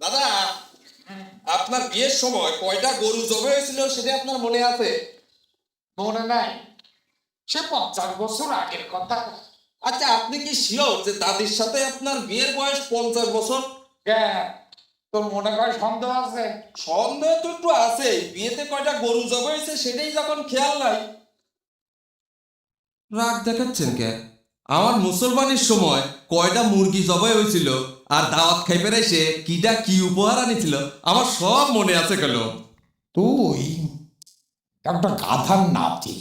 দাদা, আপনার বিয়ের সময় কয়টা গরু জবাই হয়েছিল সেটা আপনার মনে আছে? মনে নাই, সে 50 বছর আগের কথা। আচ্ছা, আপনি কি শিওর যে দাদির সাথে আপনার বিয়ের বয়স 50 বছর? কে তোর মনে হয় সন্দেহ আছে? সন্দেহ তো একটু আছে, বিয়েতে কয়টা গরু জবাই হয়েছে সেটাই যখন খেয়াল নাই। রাগ দেখাচ্ছেন কে? আমার মুসলমানের সময় কয়টা মুরগি জবাই হয়েছিল আর দাওয়াত খাইতে এসে কিটা কি উপহার আনিছিল আমার সব মনে আছে কেন। তুই একটা গাধার নাতি।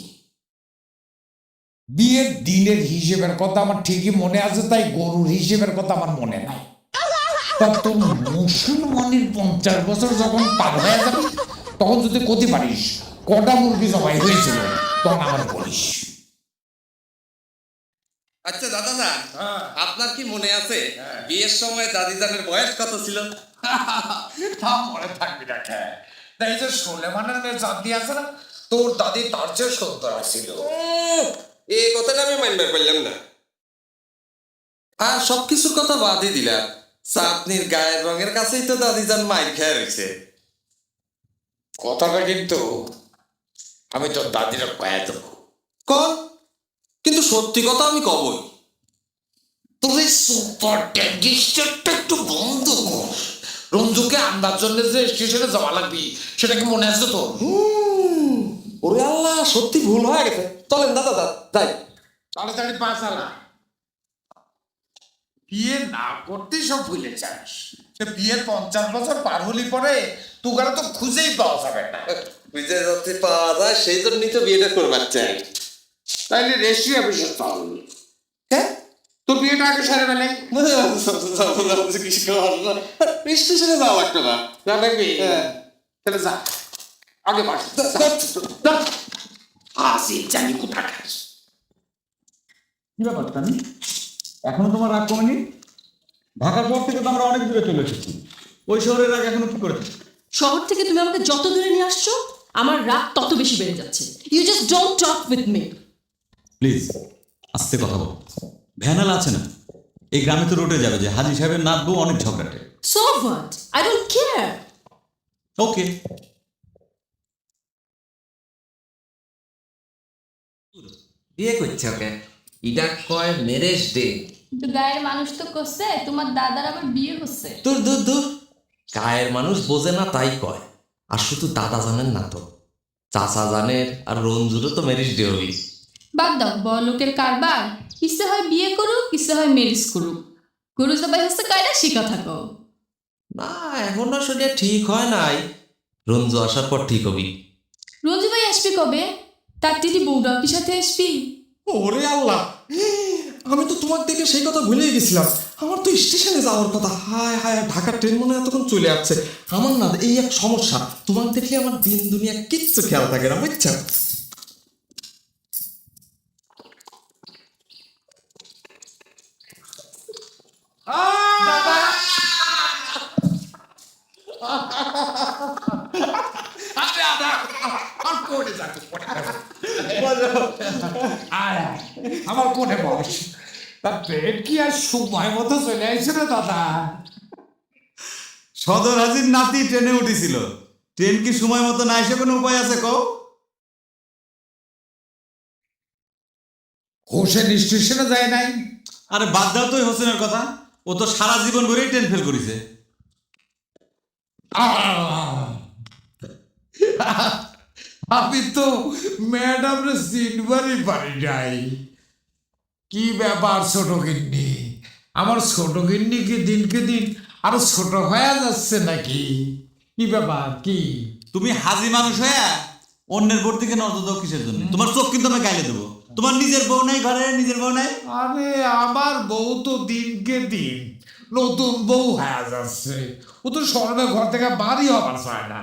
বিয়ের দিনের হিসেবের কথা আমার ঠিকই মনে আছে, তাই গরুর হিসেবের কথা আমার মনে নাই। তা তোর মুসলমানের 50 বছর যখন পার হয়ে যাবে তখন যদি করতে পারিস কটা মুরগি জবাই হয়েছিল তখন আমার বলিস। আচ্ছা দাদা না, আপনার কি মনে আছে বিয়ের সময় দাদিজানের বয়স কত ছিল? তা মনে থাকবি না কে? তাই যে সুলেমানের মেয়ে চাঁদি আছে না, তোর দাদি তার চেয়ে সুন্দর আছিল। এই কথাটা আমি মানবার পারলাম না। আর সবকিছুর কথা বাদই দিলাম, চাঁদনির গায়ের রঙের কাছেই তো দাদিজান মাইর খেয়ে রয়েছে। কথাটা কিন্তু আমি তোর দাদিরা কয়ে দেবো। কন, কিন্তু সত্যি কথা আমি কবই। তোর এই সুপার ট্যাঙ্কিস্টারটা একটু বন্ধ কর। রঞ্জুকে আনবার জন্য যে স্টেশনে যাওয়া লাগবি সেটা কি মনে আছে তোর? ওরে আল্লাহ, সত্যি ভুল হয়ে গেছে। চলেন দাদা যাই। তাড়াতাড়ি পা চালা। বিয়ে না করতে সব ভুলে যাস। সে বিয়ের 50 বছর পার হলি পরে তুগারা তো খুঁজেই পাওয়া যাবে না। বুঝে যাতে পাওয়া যায় সেই জন্যই তো বিয়েটা করবার চাই। তাইলে রেস্ট্রি অফিসে চল। হ্যাঁ, তোর বিয়েটা আগে সারে বেলায় স্টেশনে যাওয়া লাগতো না। যা দেখবি। হ্যাঁ। তাহলে যা আগে বাস। আসি জানি কোথা খাস। কি ব্যাপার তানি? এখনো তোমার রাগ কমেনি? ঢাকার শহর থেকে তো আমরা অনেক দূরে চলে এসেছি, ওই শহরের রাগ এখনো কি করেছে? শহর থেকে তুমি আমাকে যত দূরে নিয়ে আসছো আমার রাগ তত বেশি বেড়ে যাচ্ছে। You just don't talk with me. Please আস্তে কথা বল। ভ্যানাল আছে না, এই গ্রামে তো রোডে যাবে যে হাজি সাহেবের নাত বউ অনেক ঝগড়াটে। So what, I don't care. Okay, বিয়ে করছে ওকে, এটা কয় ম্যারেজ ডে। কিন্তু গায়ের মানুষ তো করছে, তোমার দাদার আবার বিয়ে হচ্ছে। দূর দূর দূর, গায়ের মানুষ বোঝে না তাই কয়। আর শুধু দাদা জানেন না তো, চাচা জানের, আর রঞ্জুরও তো ম্যারেজ ডে হবি। বাদ দাও বড় লোকের কারবার। কিসে হয় বিয়ে করুক, কিসে হয় ম্যারেজ করুক, গরু জবাই হচ্ছে কায়দা শিখা থাকো। না, এখনো সেটা ঠিক হয় নাই, রঞ্জু আসার পর ঠিক হবি। রঞ্জু ভাই আসবি কবে? তার দিদি বউরাও কি সাথে আসবি? ওরে আল্লাহ, আমি তো তোমার দেখে সেই কথা ভুলেই গেছিলাম। আমার তো স্টেশনে যাওয়ার কথা। হায় হায়, ঢাকার ট্রেন মনে হয় এতক্ষণ চলে যাচ্ছে। আমার না এই এক সমস্যা, তোমার দেখলে আমার দিন দুনিয়া কিচ্ছু খেয়াল থাকে না, বুঝছো? আমার কোনে বস। তার ট্রেন কি আর সময় মতো চলে আসছে না দাদা? সদর হাজির নাতি ট্রেনে উঠেছিল। ট্রেন কি সময় মতো না এসে কোনো উপায় আছে কও? হোসেন স্টেশনে যায় নাই? আরে বাদ দাও তো ওই হোসেনের কথা, ও তো সারা জীবন ভরেই ট্রেন ফেল করেছে। আমি তো ম্যাডাম চিনবারই পারি নাই। কি ব্যাপার ছোট গিন্নি? আমার ছোট গিন্নি কি দিনকে দিন আরো ছোট হয়ে যাচ্ছে নাকি? কি ব্যাপার কি? তুমি হাজি মানুষ হয়ে অন্যের বোর দিকে নজর দাও কিসের জন্য? তোমার চোখ কিন্তু আমি গাইলে দেবো। তোমার নিজের বউ নাই ঘরে, নিজের বউ নাই। আরে আমার বউ তো দিনকে দিন নতুন বউ হয়ে যাচ্ছে। ও তো সর্বে ঘর থেকে বাড়ি হবার চায় না।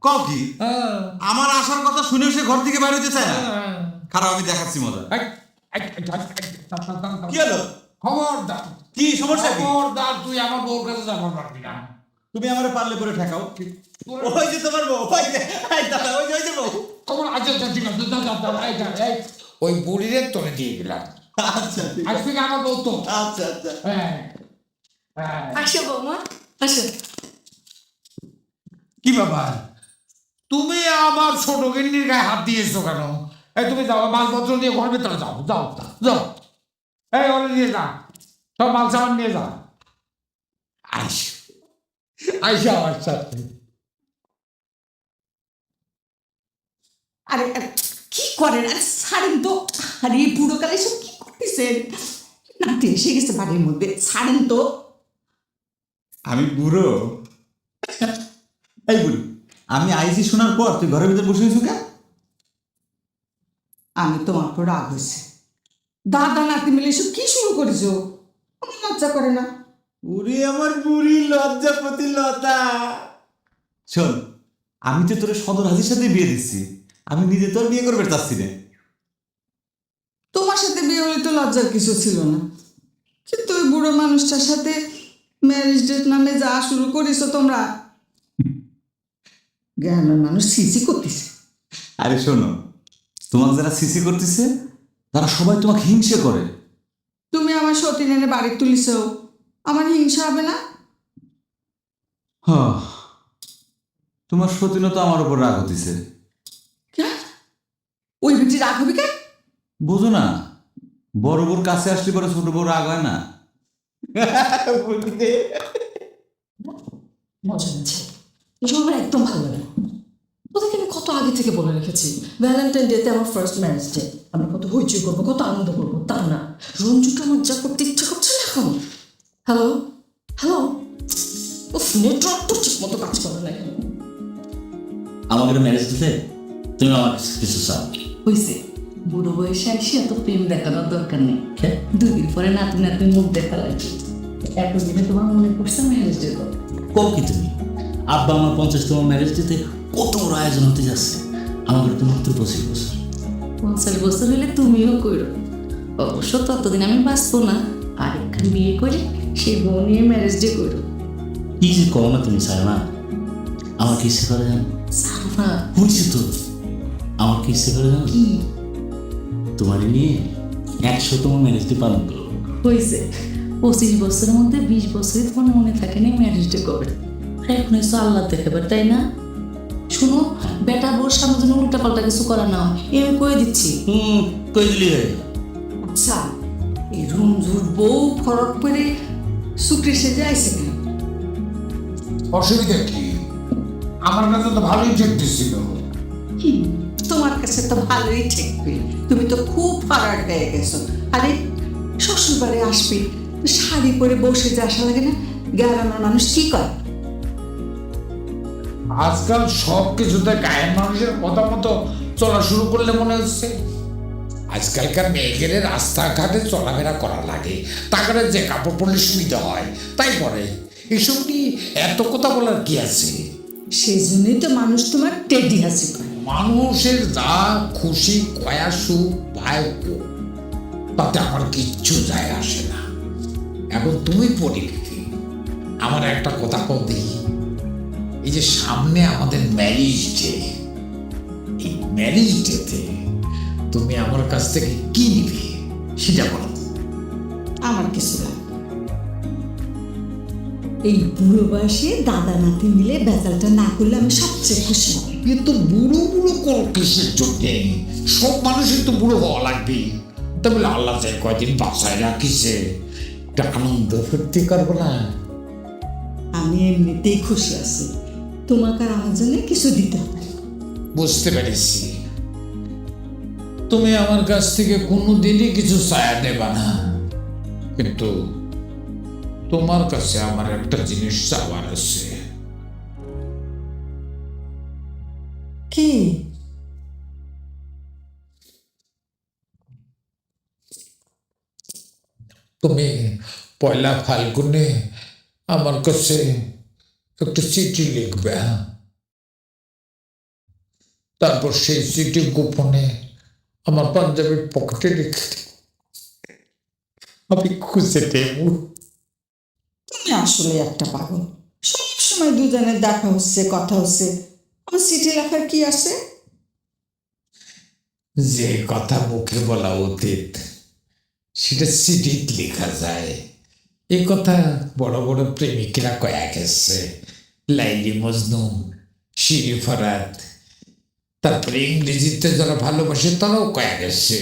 কও কি? হ্যাঁ, আমার আসার কথা শুনেও সে ঘর থেকে বাইরে হতে চায় না। হ্যাঁ। খারাপ, আমি দেখাচ্ছি মজা। কি কি হলো? খবরদার, কি সমস্যা কি? খবরদার, তুই আমার বউর কাছে যাবার পারবি না। তুমি আমার পারলে করে ঠেকাও। ওই যে তোমার বউ, ওই যে, এই দাদা, ওই যে, ওই যে বউ। খবর আচ্ছা আচ্ছা ঠিক আছে, ওই বুড়িরে তোরে দিয়ে দিলাম। আচ্ছা ঠিক আছে। আজকে আমার বউ তো। আচ্ছা আচ্ছা। হ্যাঁ হ্যাঁ। আসো বৌমা, আসো। কি ব্যাপার, তুমি আমার ছোট গিন্নির গায়ে হাত দিয়েছো কেন? এই তুমি যাও, মালপত্র নিয়ে ঘর ভেতরে যাও, যাও যাও। এই ওরে নিয়ে যা, সব মাল সামান নিয়ে যা। আইসা আমার সাথে। আরে আরে, কি করেন? আরে ছাড়েন তো। আরে এই বুড়ো কালে সব কি করতেছেন? নাতি এসে গেছে বাড়ির মধ্যে, ছাড়েন তো। আমি বুড়ো? এই বুড়ি, আমি আইসি শোনার পর তুই ঘরের ভিতরে বসে হয়েছো কেন? আমি তোমার উপর রাগ হয়েছে। দাদা নাতি মিলে এসব কি শুরু করেছো? আমার লজ্জা করে না? উরে আমার বুড়ি লজ্জাপতি লতা। শোন, আমি তো তোর সদর হাজির সাথে বিয়ে দিচ্ছি, আমি নিজে তোর বিয়ে করবে চাচ্ছি না। তোমার সাথে বিয়ে হলে তো লজ্জার কিছু ছিল না, কিন্তু ওই বুড়ো মানুষটার সাথে ম্যারেজ ডেট নামে যা শুরু করেছো তোমরা, গ্রামের মানুষ সিসি করতেছে। আরে শোনো, তোমাকে যারা সিসি করতেছে তারা সবাই তোমাকে হিংসে করে। তুমি আমার সতীন এনে বাড়ি তুলিস, আমার হিংসা হবে না? হ্যাঁ, তোমার সতীনও তো আমার উপর রাগ হতেছে। কেন? ওই বেটি রাগ হবে কেন? বোঝো না, বড় বউর কাছে আসলে পরে ছোট বউ রাগ হয় না। মজা নিচ্ছে, এসব আমার একদম ভালো লাগে না। তোদেরকে আমি কত আগে থেকে বলে রেখেছি, ভ্যালেন্টাইন ডেতে আমার ফার্স্ট ম্যারেজ ডে, আমরা কত হইচই করবো, কত আনন্দ করবো, তা না রঞ্জুটা আমার যা করতে ইচ্ছা করছে না এখন। হ্যালো হ্যালো, উফ, নেটওয়ার্ক তো ঠিক মতো কাজ করে না এখন। আমাকে ম্যারেজ দিতে তুমি আমার কাছে কিছু চাও? হয়েছে, বুড়ো বয়সে এসে এত প্রেম দেখানোর দরকার নেই। দুদিন পরে নাতি নাতি মুখ দেখা লাগবে, এতদিনে তোমার মনে পড়ছে ম্যারেজ ডে করো। কও কি তুমি? আব্বা আমার 50তম ম্যারেজ দিতে কত বড় আয়োজন হতে যাচ্ছে, আমাকে তো মাত্র 25 বছর। 50 বছর হলে তুমিও করো, অবশ্য ততদিন আমি বাঁচবো না, আরেকখান বিয়ে করে সে বউ নিয়ে ম্যারেজ ডে করো। কি যে করো না তুমি, চাই না? আমার কি ইচ্ছে করে জানো? ছাড়ো না। শুনছি তো, আমার কি ইচ্ছে করে জানো? কি তোমার নিয়ে 100তম ম্যারেজ ডে পালন করো। হয়েছে, 25 বছরের মধ্যে 20 বছরই তোমার মনে থাকে না ম্যারেজ ডে কবে। এখন এসো আল্লাহ দেখাবার, তাই না? শোনো, বেটা বোর সামনে যেন উল্টা পাল্টা কিছু করা না হয়, এ আমি কয়ে দিচ্ছি। কই দিলি হয়? আচ্ছা, এই রঞ্জুর বউ ফরক করে শুক্রে সেজে আইসে কেন? অসুবিধা কি? আমার কাছে তো ভালোই ঠেকতেছিল। তোমার কাছে তো ভালোই ঠেকবে, তুমি তো খুব ফারাক হয়ে গেছো। আরে শ্বশুর বাড়ি আসবে, শাড়ি পরে বসে যে আসা লাগে না? গ্রামের মানুষ কি করে? আজকাল সব কিছুতে গায়ের মানুষের কথা মতো চলা শুরু করলে মনে হচ্ছে। আজকালকার মেয়েদের রাস্তাঘাটে চলাফেরা করা লাগে, তারপরে যে কাপড় পরলে সুবিধা হয় তাই পরে। এসব নিয়ে এত কথা বলার কি আছে? সেই জন্যই তো মানুষ তোমার টেডি হাসি করে। মানুষের যা খুশি কয়া সুখ পায় হোক, তাতে আমার কিচ্ছু যায় আসে না। এখন তুমি পরিস্থিতি, আমার একটা কথা বলতে, এই যে সামনে আমাদের ম্যারেজ ডে, এই ম্যারেজ ডেতে তুমি আমার কাছ থেকে কি নিবে সেটা বলো। আমার কিছু লাগবে। এই বুড়ো বয়সে দাদা নাতি মিলে বেজালটা না করলে আমি সবচেয়ে খুশি হব। কিন্তু বুড়ো বুড়ো কোন কিসের জন্যে? সব মানুষের তো বুড়ো হওয়া লাগবে, তা বলে আল্লাহ যে কয়দিন বাসায় রাখিছে, একটা আনন্দ ফুর্তি করবো না? আমি এমনিতেই খুশি আছি, তোমাকে আর আমার জন্য কিছু দিতে হবে। বুঝতে পেরেছি, তুমি আমার কাছ থেকে কোনোদিনই কিছু চায়া দেবা না, কিন্তু তোমার কাছে আমার একটা জিনিস চাওয়ার আছে। কি? তুমি পয়লা ফাল্গুনে আমার কাছে একটা চিঠি লিখবে, হ্যাঁ? তারপর সেই চিঠি গোপনে আমার পাঞ্জাবির পকেটে রেখে আমি খুঁজে দেব। তুমি আসলে একটা পাগল, সবসময় দুজনের দেখা হচ্ছে, কথা হচ্ছে, আমার চিঠি লেখার কি আছে? যে কথা মুখে বলা অতীত, সেটা চিঠিত লেখা যায়। এ কথা বড় বড় প্রেমিকরা কয়া গেছে, লাইলি মজনু শিরিফারাত, তারপরে ইংরেজিতে যারা ভালোবাসে তারাও কয়ে গেছে।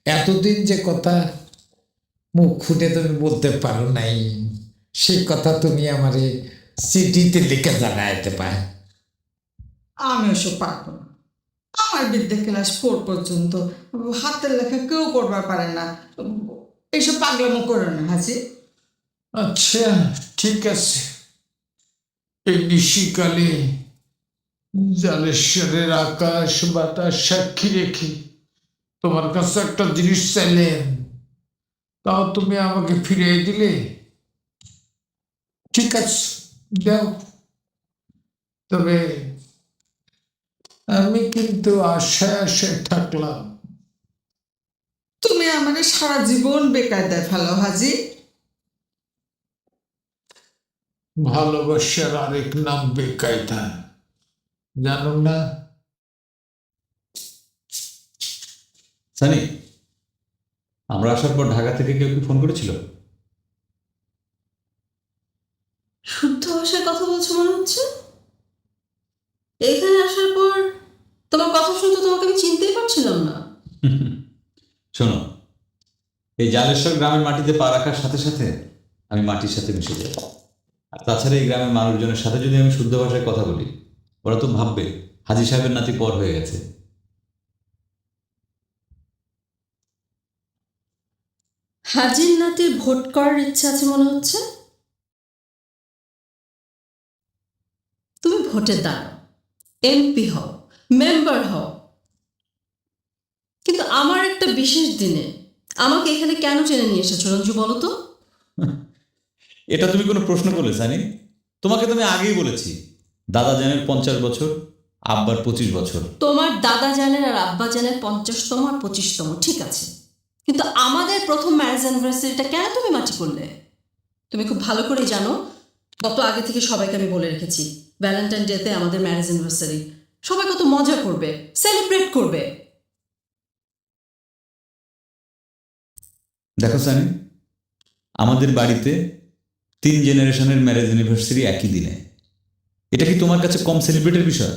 এতদিন যে কথা মুখ ফুটে তুমি বলতে পারো নাই, সেই কথা তুমি আমারে চিঠিতে লিখে জানাইতে পার। আমি ওসব পারবো না। আমার বিদ্যা ক্লাস 4 পর্যন্ত, হাতের লেখা কেউ করবার পারে না। এইসব পাগলামো করো না হাজি। আচ্ছা ঠিক আছে, এই নিশিকালে জালেশ্বরের আকাশ বাতাস সাক্ষী রেখে তোমার কাছে একটা জিনিস চাইলেন, তাও তুমি আমাকে ফিরিয়ে দিলে। ঠিক আছে, দাও। তবে আমি কিন্তু আশায় আশায় থাকলাম। তুমি আমারে সারা জীবন বেকার দেয় ফেলো হাজি। ভালোবাসার আরেক নাম বেকায়দা, জানো না? সানি, আমরা আসার পর ঢাকা থেকে কেউ কি ফোন করেছিল? শুদ্ধ ভাষায় কথা বলছো মনে হচ্ছে। এখানে আসার পর তোমার কথা শুনতে তোমাকে আমি চিনতেই পারছিলাম না। শোনো, এই জালেশ্বর গ্রামের মাটিতে পা রাখার সাথে সাথে আমি মাটির সাথে মিশে যাই। আর তাছাড়া এই গ্রামের মানুষজনের সাথে যদি আমি শুদ্ধ ভাষায় কথা বলি, ওরা তো ভাববে হাজি সাহেবের নাতি পর হয়ে গেছে। হাজির নাতির ভোট করার ইচ্ছা আছে মনে হচ্ছে। তুমি ভোটে দাঁড়াও, এমপি হও, মেম্বার হও, কিন্তু আমার একটা বিশেষ দিনে আমাকে এখানে কেন টেনে নিয়ে এসেছো রঞ্জু, বলো তো? এটা তুমি কোনো প্রশ্ন করলে সানি? তোমাকে তো আমি আগেই বলেছি, দাদা জানের 50 বছর, আব্বার 25 বছর। তোমার দাদা জানের আর আব্বা জানের 50তম আর 25তম ঠিক আছে, কিন্তু আমাদের প্রথম ম্যারেজ অ্যানিভার্সারিটা কেন তুমি মাটি করলে? তুমি খুব ভালো করে জানো কত আগে থেকে সবাইকে আমি বলে রেখেছি ভ্যালেন্টাইন ডেতে আমাদের ম্যারেজ অ্যানিভার্সারি, সবাই কত মজা করবে, সেলিব্রেট করবে। দেখো সানি, আমাদের বাড়িতে 3 জেনারেশনের ম্যারেজ অ্যানিভার্সারি একই দিনে। এটা কি তোমার কাছে কম সেলিব্রেটের বিষয়?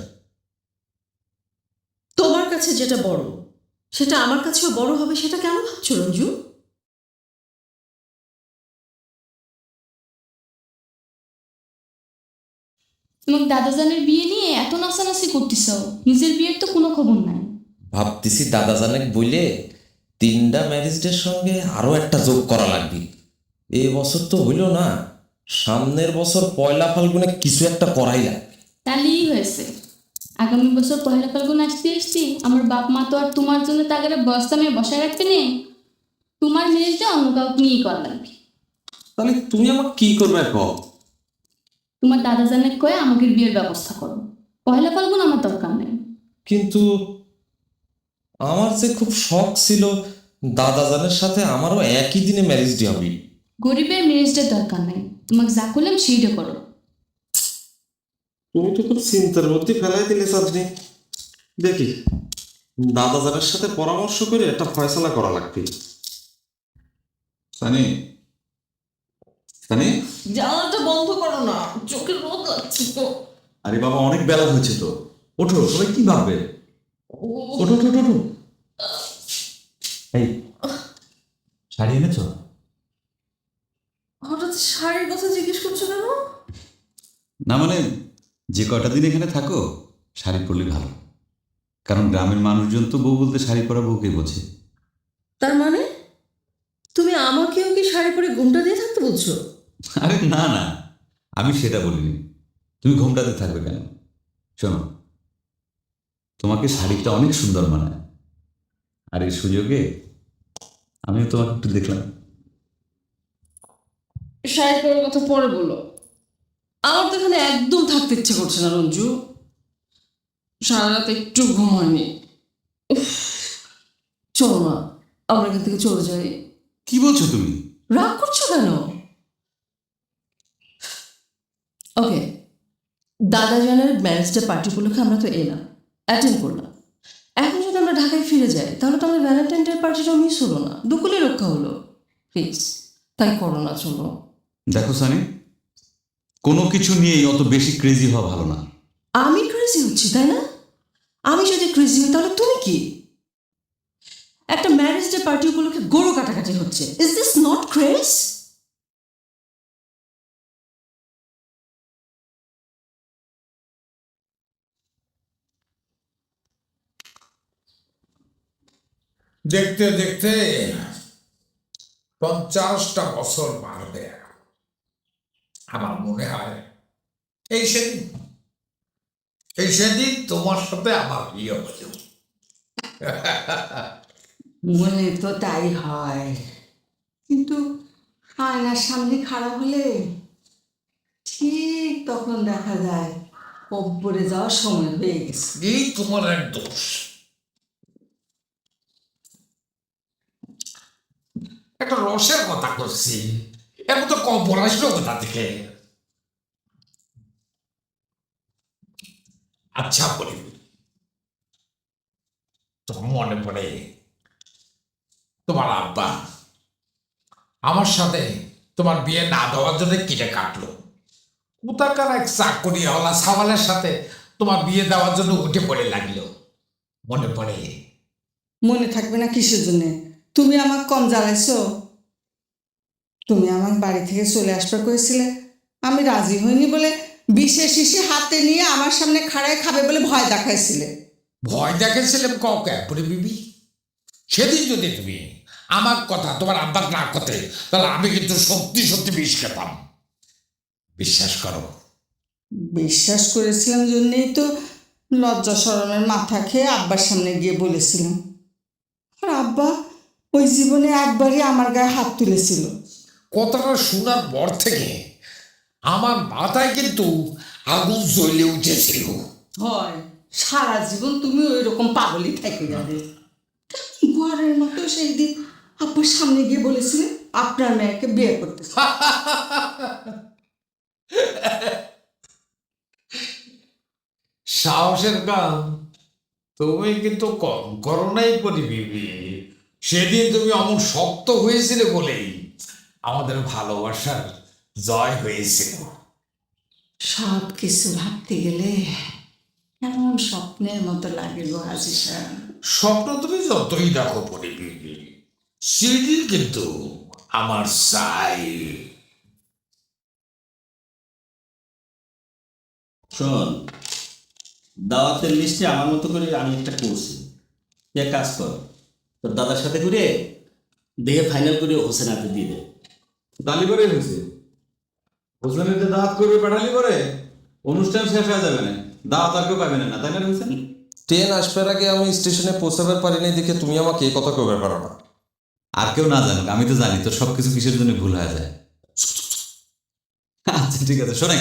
তোমার কাছে যেটা বড় সেটা আমার কাছেও বড় হবে, সেটা কেন ভাবছো রঞ্জু? তোমার দাদাজানের বিয়ে নিয়ে এত নাচানাচি করতেছ, নিজের বিয়ের তো কোনো খবর নাই। ভাবতেছি দাদাজানেক বইলে 3টা ম্যারেজ ডের সঙ্গে আরো একটা যোগ করা লাগবে। এ বছর তো হইল না, সামনের বছর পয়লা ফাল্গুনে কিছু একটা করাই লাগবে। তাহলেই হয়েছে, আগামী বছর পহেলা ফাল্গুন আসতে আসছি আমার বাপ মা তো আর তোমার জন্য তাদের বস্তা মেয়ে বসায় রাখবে না। তোমার মেরেজটা অন্য কাউকে নিয়ে করা লাগবে। তাহলে তুমি আমাকে কি করবে কও? তোমার দাদাজানের কয়ে আমাকে বিয়ের ব্যবস্থা করো। পহেলা ফাল্গুন আমার দরকার নেই। কিন্তু আমার যে খুব শখ ছিল দাদাজানের সাথে আমারও একই দিনে ম্যারেজ ডে হবে। গরিবের মেরেজটার দরকার নেই, তোমাকে যা করলাম সেইটা করো। তুমি তো খুব চিন্তার মধ্যে ফেলাই দিলে চাঁদনি। দেখি দাদাজানের সাথে পরামর্শ করে একটা ফয়সালা করা লাগবে। সানি, সানি, জানালাটা বন্ধ করো না, চোখের রোদ লাগছে তো। আরে বাবা, অনেক বেলা হয়েছে তো, ওঠো, সবাই কি ভাববে? ওঠো ওঠো ওঠো, ওঠো। এই শাড়ি এনেছো? হঠাৎ শাড়ির কথা জিজ্ঞেস করছো কেন? না মানে, যে কটা দিন এখানে থাকো শাড়ি পরলে ভালো, কারণ গ্রামের মানুষজন তো বউ বলতে শাড়ি পরা বউকে বোঝে। তার মানে তুমি আমাকেও কি শাড়ি পরে ঘুমটা দিয়ে থাকতে বলছো? আরে না না, আমি সেটা বলিনি। তুমি ঘোমটাতে থাকবে কেন? শোনো, তোমাকে শাড়িটা অনেক সুন্দর মানায়, আর এই সুযোগে আমিও তোমাকে একটু দেখলাম। শাড়ি পরার কথা পরে বলো, আমার তো এখানে একদম থাকতে ইচ্ছে করছে না রঞ্জু। সারা রাত একটু ঘুম হয়নি। উফ, চলো না আমরা এখান থেকে চলে যাই। কি বলছো তুমি? রাগ করছো কেন? ওকে, দাদাজানের ম্যারেজ ডে পার্টি উপলক্ষে আমরা তো এলাম, অ্যাটেন্ড করলাম। এখন যদি আমরা ঢাকায় ফিরে যাই তাহলে তো আমাদের ভ্যালেন্টাইন ডে পার্টিটাও মিস হলো না, দুকুলে রক্ষা হলো। প্লিজ তাই করো না, চলো। দেখো সানি, কোনো কিছু নিয়েই অত বেশি ক্রেজি হওয়া ভালো না। আমি ক্রেজি হচ্ছি তাই না? আমি যদি ক্রেজি হই তাহলে তুমি কি? একটা ম্যারেজ ডে পার্টি উপলক্ষে গরু কাটাকাটি হচ্ছে। Is this not craze? দেখতে দেখতে 50টা বছর পার হয়ে গেল। আমার মনে হয় এই সেদিন তোমার সাথে আমার বিয়ে হলো। মনে তো তাই হয়, কিন্তু আয়নার সামনে খাড়া হলে ঠিক তখন দেখা যায় কব্বরে যাওয়ার সময় হয়ে গেছে। এই তোমার এক দোষ। একটা রসের কথা করছি, এর মতো কবর আসলো কোথা থেকে? আচ্ছা বলি, তোমার মনে পড়ে তোমার আব্বা আমার সাথে তোমার বিয়ে না দেওয়ার জন্য কিনে কাটলো? কোথাকার এক চাকরি হলা সাওয়ালের সাথে তোমার বিয়ে দেওয়ার জন্য উঠে পড়ে লাগলো? মনে পড়ে? মনে থাকবে না কিসের জন্য? তুমি আমাকে কম জ্বালাইছো? তুমি আমার বাড়ি থেকে চলে আসবার করেছিলে, আমি রাজি হইনি বলে বিশেষ শিশি হাতে নিয়ে আমার সামনে খাড়ায় খাবে বলে ভয় দেখাইছিলে। ভয় দেখেছিলাম কাউকে পরে বিবি? সেদিন যদি তুমি আমার কথা তোমার আব্বার না করতে, তাহলে আমি কিন্তু সত্যি সত্যি বিষ খেতাম। বিশ্বাস করো। বিশ্বাস করেছিলাম জন্যেই তো লজ্জা শরমের মাথা খেয়ে আব্বার সামনে গিয়ে বলেছিলাম। আর আব্বা ওই জীবনে একবারই আমার গায়ে হাত তুলেছিল। কথাটা শোনার পর থেকে আমার মাথায় কিন্তু আগুন জ্বলে উঠেছিল। হয়, সারা জীবন তুমি ওই রকম পাগলই থেকে যাবে। ঘরের মতো সেই দিন আব্বার সামনে গিয়ে বলেছিলেন আপনার মেয়েকে বিয়ে করতে। সাহসের কাম তুমি কিন্তু কম করো নাই পরি বিবি। সেদিন তুমি অমন শক্ত হয়েছিলে বলেই আমাদের ভালোবাসার জয় হয়েছিল। সব কিছু ভাবতে গেলে এমন স্বপ্নের মতো লাগে গো হাজি সাহেব। স্বপ্ন তুমি যতই দেখো পরি বিবি, সেদিন কিন্তু আমার চাই। শোন, দাওয়াতের লিস্টে আমার মতো করে আমি একটা করছি। তুই এক কাজ কর, তোর দাদার সাথে করে দেখে ফাইনাল করে হোসেন হাতে দিয়ে দে। তালি করে হয়েছে, হোসেনের দাওয়াত করবে পাঠালি করে অনুষ্ঠান শেষ হয়ে যাবে না, দাওয়াত আর কেউ পাবে না, তাই না হোসেন? ট্রেন আসবার আগে আমি স্টেশনে পৌঁছাবার পারিনি দেখে তুমি আমাকে এই কথা কবে পারো না? আর কেউ না জানুক, আমি তো জানি তোর সবকিছু কিসের জন্য ভুল হয়ে যায়। আচ্ছা ঠিক আছে, শোনে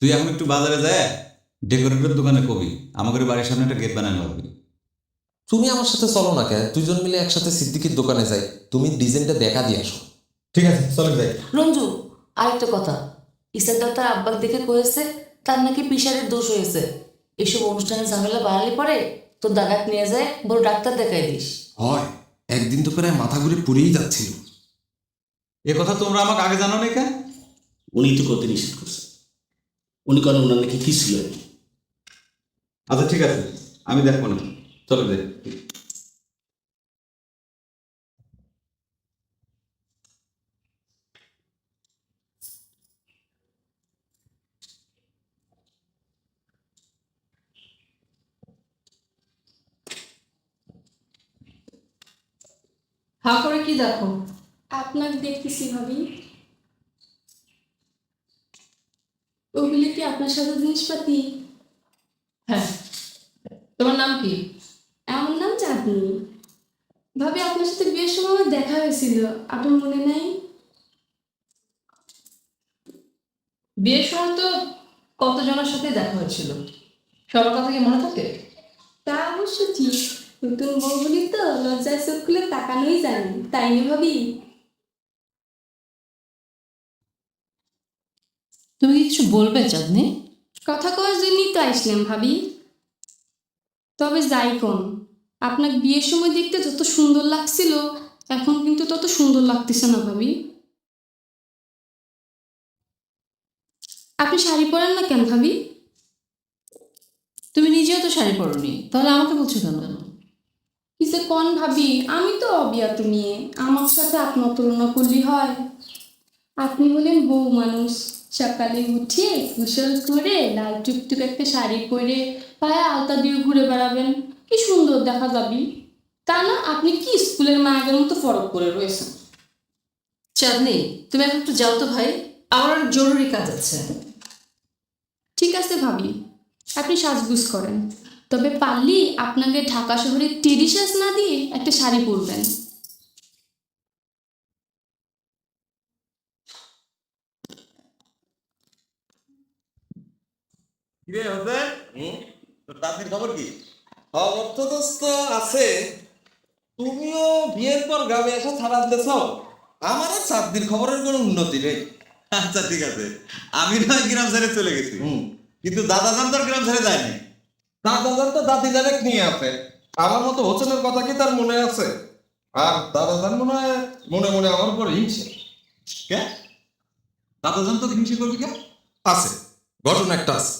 তুই এখন একটু বাজারে যায় ডেকোরেটর দোকানে কবি আমাদের বাড়ির সামনে একটা গেট বানানো হবে। তুমি আমার সাথে চলো না কেন? দুজন মিলে একসাথে সিদ্দিকির দোকানে যাই, তুমি ডিজাইনটা দেখা দিয়ে আসো। ঠিক আছে চলে যাই। রঞ্জু, আরেকটা কথা, ইসাকদার তার আব্বাক দেখে কয়েছে তার নাকি প্রেশারের দোষ হয়েছে। এসব অনুষ্ঠানে ঝামেলা বাড়ালে পরে তোর দাদাক নিয়ে যায় বড় ডাক্তার দেখাই দিস। হয়, একদিন তো প্রায় মাথা ঘুরে পড়েই যাচ্ছিল। এ কথা তোমরা আমাকে আগে জানো না কেন? উনি তো করতে নিষেধ করছে। উনি করেন ওনার নাকি কি ছিল। আচ্ছা ঠিক আছে, আমি দেখবো না, চলে যাই। হা করে কি দেখো? আপনাকে দেখতেছি ভাবি। ওগুলি কি আপনার সাথে জিনিসপাতি? হ্যাঁ, তোমার নাম কি? এমন নাম চাঁদনি। ভাবি আপনার সাথে বিয়ের সময় আমার দেখা হয়েছিল, আপনার মনে নাই? বিয়ের সময় তো কতজনের সাথে দেখা হয়েছিল, সবার কথা কি মনে থাকে? তা অবশ্য ঠিক, নতুন বউ বলি তো লজ্জায় চোখ খুলে তাকানোই জানি, তাই না ভাবি? তুমি কি কিছু বলবে চাঁদনি? কথা কওয়ার জন্যই তো আসলাম ভাবি। তবে যাই কোন, আপনার বিয়ের সময় দেখতে যত সুন্দর লাগছিল এখন কিন্তু তত সুন্দর লাগতেছে না ভাবি। আপনি শাড়ি পরেন না কেন ভাবি? তুমি নিজেও তো শাড়ি পরোনি, তাহলে আমাকে বলছো কেন? কিসে কোন ভাবি, আমি তো অবিয়াত মেয়ে, আমার সাথে আপনার তুলনা করলে হয়? আপনি হলেন বউ মানুষ, সকালে উঠে গোসল করে লাল টুকটুক একটা শাড়ি পরে পায়ে আলতা দিয়ে ঘুরে বেড়াবেন, কি সুন্দর দেখা যাবি। তা না, আপনি কি স্কুলের মায়ের মতো ফরক করে রয়েছেন। চাঁদনি, তুমি এখন একটু যাও তো ভাই, আমার অনেক জরুরি কাজ আছে। ঠিক আছে ভাবি, আপনি সাজগুজ করেন, তবে পারলি আপনাকে ঢাকা শহরে টেডি সাজ না দিয়ে একটা শাড়ি পরবেন। কিরে হোসেন, তোর দাদির খবর কি? খবর তো দোস্ত আছে। তুমিও বিয়ের পর গ্রামে এসে ছাড়া দিতেছ, আমার আর চাঁদনির খবরের কোনো উন্নতি নেই। আচ্ছা ঠিক আছে, আমি নয় গ্রাম ছেড়ে চলে গেছি, কিন্তু দাদা জান তো আর গ্রাম ছেড়ে যায়নি। দাদাজান তো দাদি জানেক নিয়ে আছে, আমার মতো হোসেনের কথা কি তার মনে আছে? আর দাদাজান মনে হয় মনে মনে আমার উপর হিংসে কে? দাদা জান তো হিংসে করবি কে? আছে। ঘটনা একটা আছে।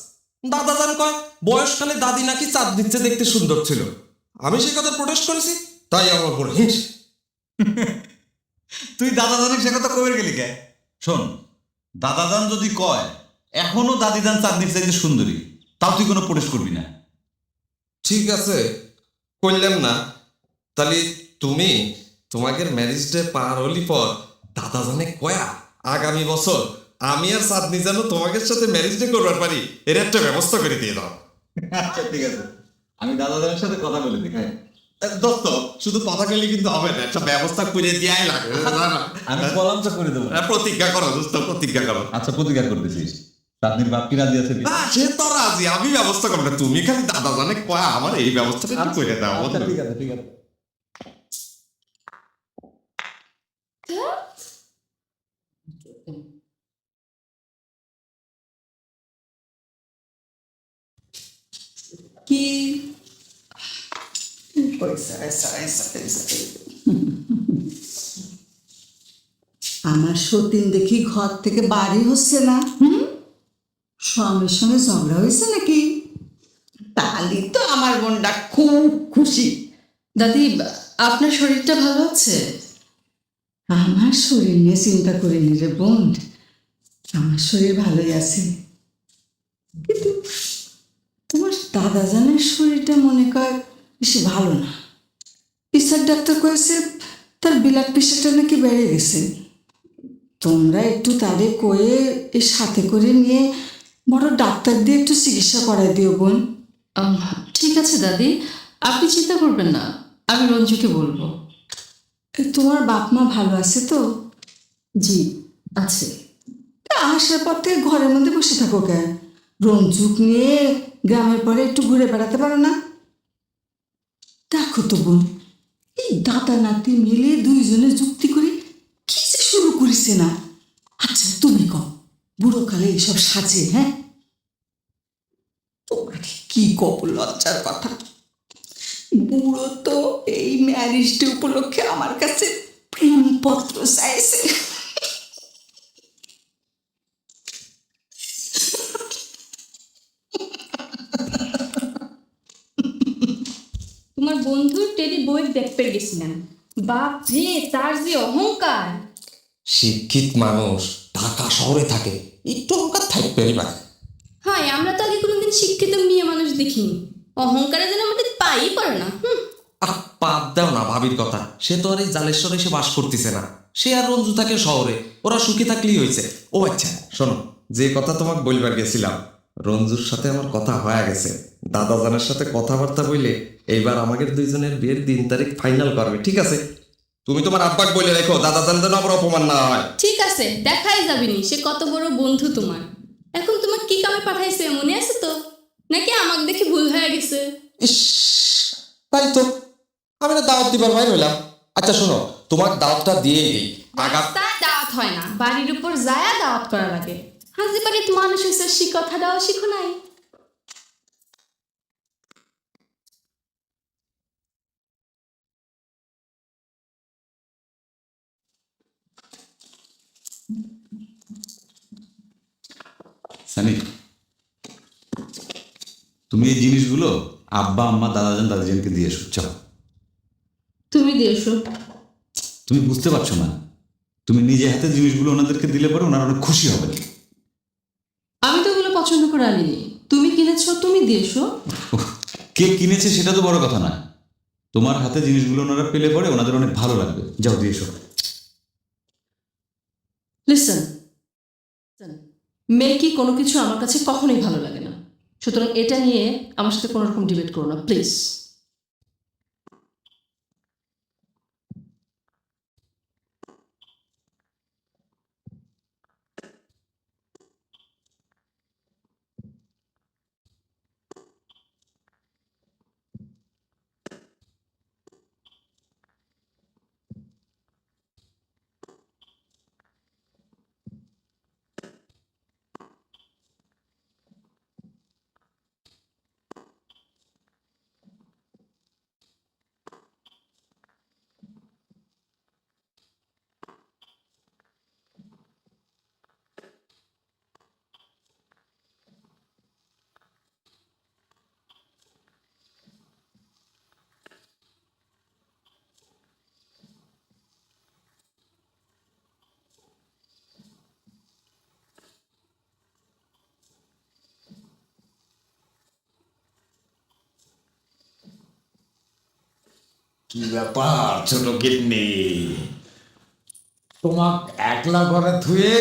দাদাজান কয় বয়সকালে দাদি নাকি চাঁদ দিচ্ছে, দেখতে সুন্দর ছিল। আমি সে কথা প্রোটেস্ট করেছি, তাই আমার উপর হিংসে। তুই দাদা জানের সে কথা কবে গেলি কে? শোন, দাদা জান যদি কয় এখনো দাদি জান চাঁদনির চাইতে সুন্দরী, তাও তুই কোনো প্রোটেস্ট করবি না। ঠিক আছে, করলাম না। তাহলে তুমি তোমাকে ম্যারেজ ডে পার হলি পর দাদা জানে কয়া আগামী বছর আমি আর চাঁদনি যেন তোমাদের সাথে ম্যারেজ ডে করবার পারি, এর একটা ব্যবস্থা করে দিয়ে দাও। আচ্ছা ঠিক আছে, আমি দাদা জানের সাথে কথা বলে দেখি। দোস্ত, শুধু কথা গেলে কিন্তু হবে না, একটা ব্যবস্থা করে দেওয়াই লাগবে। আমি বললাম তো করে দেবো। প্রতিজ্ঞা করো দোস্ত, প্রতিজ্ঞা করো। আচ্ছা প্রতিকার করতেছিস? চাঁদনির বাপ কি রাজি আছে? না, সে তো রাজি, আমি ব্যবস্থা করবো না, তুমি খালি দাদা জানে কয়া আমার এই ব্যবস্থাটা একটু করে দাও। আচ্ছা ঠিক আছে ঠিক আছে। কি আমার সতীন দেখি ঘর থেকে বাড়ি হচ্ছে না। স্বামীর সঙ্গে ঝগড়া হয়েছে নাকি? তাহলে তো আমার বোনটা খুব খুশি। দাদি, আপনার শরীরটা ভালো আছে? আমার শরীর নিয়ে চিন্তা করিনি রে বোন, আমার শরীর ভালোই আছে। কিন্তু তোমার দাদা জানের শরীরটা মনে কর বেশি ভালো না। প্রেসার ডাক্তার কয়েছে তার ব্লাড প্রেশারটা নাকি বেড়ে গেছে। তোমরা একটু তারে কয়ে এর সাথে করে নিয়ে বড় ডাক্তার দিয়ে একটু চিকিৎসা করাই দিও বোন। ঠিক আছে দাদি, আপনি চিন্তা করবেন না, আমি রঞ্জুকে বলবো। তোমার বাপ মা ভালো আছে তো? জি আছে। তা আসার পর থেকে ঘরের মধ্যে বসে থাকো কেন? রঞ্জুক নিয়ে গ্রামের পরে একটু ঘুরে বেড়াতে পারো না? দেখো তো বোন, এই দাদা নাতি মিলে দুইজনে যুক্তি করে কি যে শুরু করেছে না। আচ্ছা তুমি কও, বুড়োকালে এইসব সাজে? হ্যাঁ, তোমাকে কি কব, লজ্জার কথা। বুড়ো তো এই ম্যারেজ ডে উপলক্ষে আমার কাছে প্রেমপত্র চাইছে। তোমার বন্ধুর টেডি বইয়ের ব্যাগ পেয়ে গেছিলেন, বাপ রে তার যে অহংকার। শিক্ষিত মানুষ ঢাকা শহরে থাকে, একটু অহংকার থাকবেই বা। হ্যাঁ, আমরা তো আগে কোনোদিন শিক্ষিত মেয়ে মানুষ দেখিনি, অহংকারে যেন আমাদের পাই পারে না। বাদ দাও না ভাবির কথা, সে তো আর এই জালেশ্বরে এসে বাস করতেছে না, সে আর রঞ্জু থাকে শহরে, ওরা সুখী থাকলেই হয়েছে। ও আচ্ছা শোনো, যে কথা তোমাকে বলবার গেছিলাম, রঞ্জুর সাথে আমার কথা হয়ে গেছে। দাদাজানের সাথে কথাবার্তা বললে এইবার আমাদের দুইজনের বিয়ের দিন তারিখ ফাইনাল করবে, ঠিক আছে? তুমি তোমার আব্বাকে বলে রেখো, দাদাজান যেন আবার অপমান না হয়। ঠিক আছে, দেখাই যাবেনি সে কত বড় বন্ধু তোমার। এখন তোমার কি কামে পাঠাইছে মনে আছে তো, নাকি আমাকে দেখে ভুল হয়ে গেছে? ইস, তাই তো, আমি না দাওয়াত দিবার ভাই হইলাম। আচ্ছা শোনো, তোমার দাওয়াতটা দিয়ে দিই। রাস্তায় দাওয়াত হয় না, বাড়ির উপর যায়া দাওয়াত করা লাগে। হাজি বাড়িতে মানুষ হয়েছে, সে কথা দেওয়া শিখো নাই। সানি, তুমি এই জিনিসগুলো আব্বা আম্মা দাদাজান দাদিজানকে দিয়ে এসো। চলো। তুমি দিয়ে এসো। তুমি বুঝতে পারছো না, তুমি নিজে হাতে জিনিসগুলো ওনাদেরকে দিলে পরে ওনারা অনেক খুশি হবে। আমি তো ওগুলো পছন্দ করে আনিনি, তুমি কিনেছো, তুমি দিয়েছো। উফ, কে কিনেছে সেটা তো বড় কথা না, তোমার হাতে জিনিসগুলো ওনারা পেলে পরে ওনাদের অনেক ভালো লাগবে। যাও দিয়ে এসো। লিসেন, মেকি কোনো কিছু আমার কাছে কখনোই ভালো লাগে না, সুতরাং এটা নিয়ে আমার সাথে কোনো রকম ডিবেট করো না প্লিজ। কি ব্যাপার ছোট গিন্নি, তোমার একলা ঘরে থুয়ে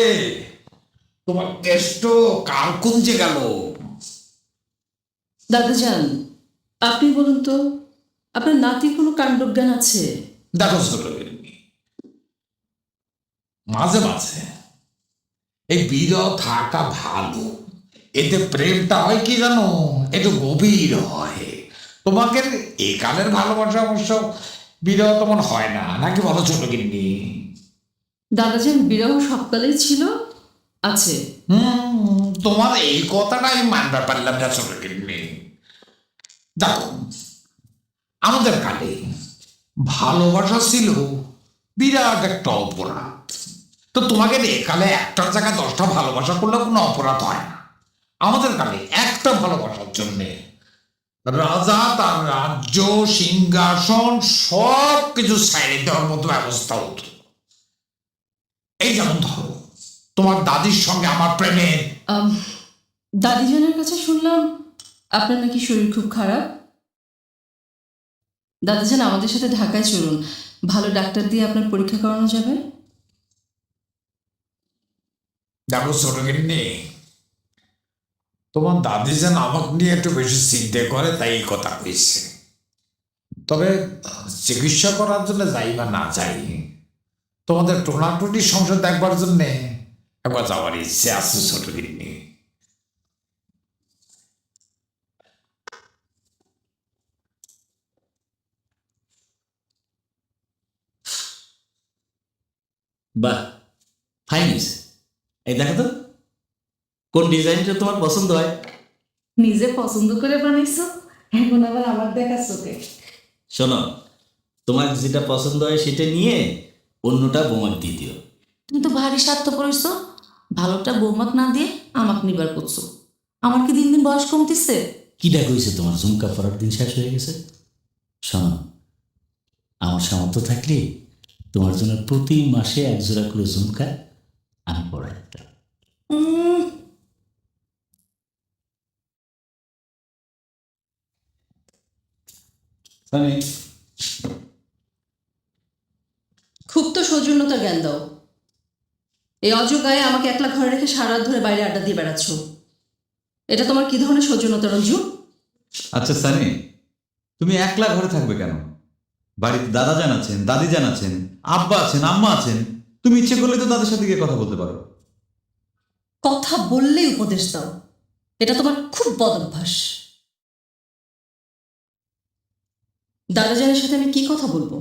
তোমার কেষ্ট কার কুঞ্জে গেল? দাদাজান, আপনি বলুন তো, আপনার নাতির কোনো কাণ্ডজ্ঞান আছে? দেখো ছোট গিন্নি, মাঝে মাঝে এই বিরহ থাকা ভালো, এতে প্রেমটা হয় কি জানো, একটু গভীর হয়। তোমাকে এই কালের ভালোবাসা অবশ্য বিরহ তেমন হয় না, নাকি বলো ছোট গিন্নি? দাদাজান, বিরহ সবকালেই ছিল, আছে। তোমার এই কথাটা আমি মানতে পারলাম না ছোট গিন্নি। দেখো, আমাদের কালে ভালোবাসা ছিল বিরাট একটা অপরাধ। তো তোমাকে একালে একটার জায়গায় 10টা ভালোবাসা করলে কোনো অপরাধ হয় না। আমাদের কালে একটা ভালোবাসার জন্যে রাজা তার রাজ্য সিংহাসন সব কিছু ছাইড়ে দেওয়ার মতো ব্যবস্থা হতো। এই যেমন ধরো, তোমার দাদির সঙ্গে আমার প্রেমের। দাদিজানের কাছে শুনলাম আপনার নাকি শরীর খুব খারাপ। দাদাজান, আমাদের সাথে ঢাকায় চলুন, ভালো ডাক্তার দিয়ে আপনার পরীক্ষা করানো যাবে। দেখো ছোট গিন্নি, তোমার দাদি যেন আমাকে নিয়ে একটু বেশি চিন্তা করে, তাই এই কথা কইছে। তবে চিকিৎসা করার জন্য যাই বা না যাই, তোমাদের টোনাটুটি সংসার দেখবার জন্য একবার যাওয়ার ইচ্ছে আছে ছোট গিন্নি। বাহ, ফাইন। এই দেখো তো, কোন ডিজাইনটা তোমার পছন্দ হয়? নিজে পছন্দ করে বানাইছো, এখন আবার আমার দেখাচ্ছ কে? শোনো, তোমার যেটা পছন্দ হয় সেটা নিয়ে অন্যটা বোমাক দিয়ে দিও। তুমি তো ভারী স্বার্থ করেছো, ভালোটা বৌমাক না দিয়ে আমাকে নিবার করছো। আমার কি দিন দিন বয়স কমতিছে? কিটা কইছে তোমার ঝুমকা পরার দিন শেষ হয়ে গেছে? শোনো, আমার সামর্থ্য থাকলে তোমার জন্য প্রতি মাসে 1 জোড়া করে ঝুমকা আমি পরাই দিতাম। সানি, খুব তো সৌজন্যতার জ্ঞান দাও। এই অযোগায় আমাকে একলা ঘরে রেখে সারা রাত ধরে বাইরে আড্ডা দিয়ে বেড়াচ্ছ, এটা তোমার কি ধরনের সৌজন্যতা রঞ্জু? আচ্ছা সানি, তুমি একলা ঘরে থাকবে কেন? বাড়িতে দাদাজান আছেন, দাদিজান আছেন, আব্বা আছেন, আম্মা আছেন। তুমি ইচ্ছে করলে তো তাদের সাথে গিয়ে কথা বলতে পারো। কথা বললেই উপদেশ দাও, এটা তোমার খুব বদ অভ্যাস। দাদাজানের সাথে আমি কি কথা বলবো?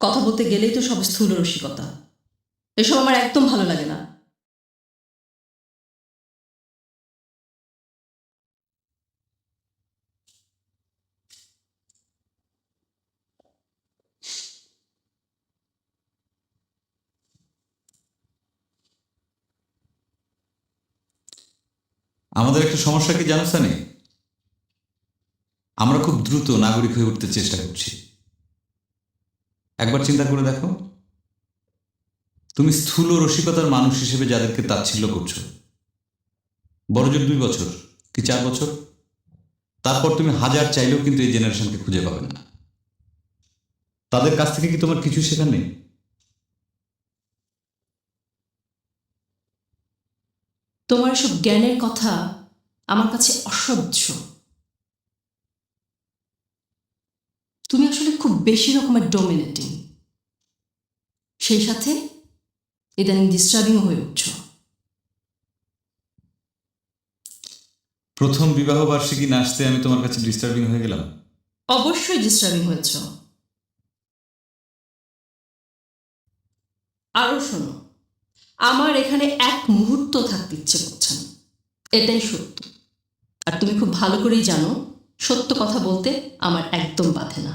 কথা বলতে গেলেই তো সব স্থূল রসিকতা, এসব আমার একদম ভালো লাগে না। আমাদের একটা সমস্যা কি জানো সানি? আমরা খুব দ্রুত নাগরিক হয়ে উঠতে চেষ্টা করছি। একবার চিন্তা করে দেখো, তুমি স্থূল রসিকতার মানুষ হিসেবে যাদেরকে তাচ্ছিল্য করছো, বড়জোর 2 বছর কি 4 বছর, তারপর তুমি হাজার চাইলেও কিন্তু এই জেনারেশনকে খুঁজে পাবে না। তাদের কাছ থেকে কি তোমার কিছু শেখার নেই? তোমার সব জ্ঞানের কথা আমার কাছে অসহ্য। তুমি আসলে খুব বেশি রকমের ডমিনেটিং, সেই সাথে ইদানিং ডিস্টার্বিং হয়ে উঠছ। প্রথম বিবাহ বার্ষিকী নাচতে আমি তোমার কাছে ডিস্টার্বিং হয়ে গেলাম? অবশ্যই ডিস্টার্বিং হয়েছ। আরো শোনো, আমার এখানে এক মুহূর্ত থাকতে ইচ্ছে করছে না, এটাই সত্য। আর তুমি খুব ভালো করেই জানো সত্য কথা বলতে আমার একদম বাধে না।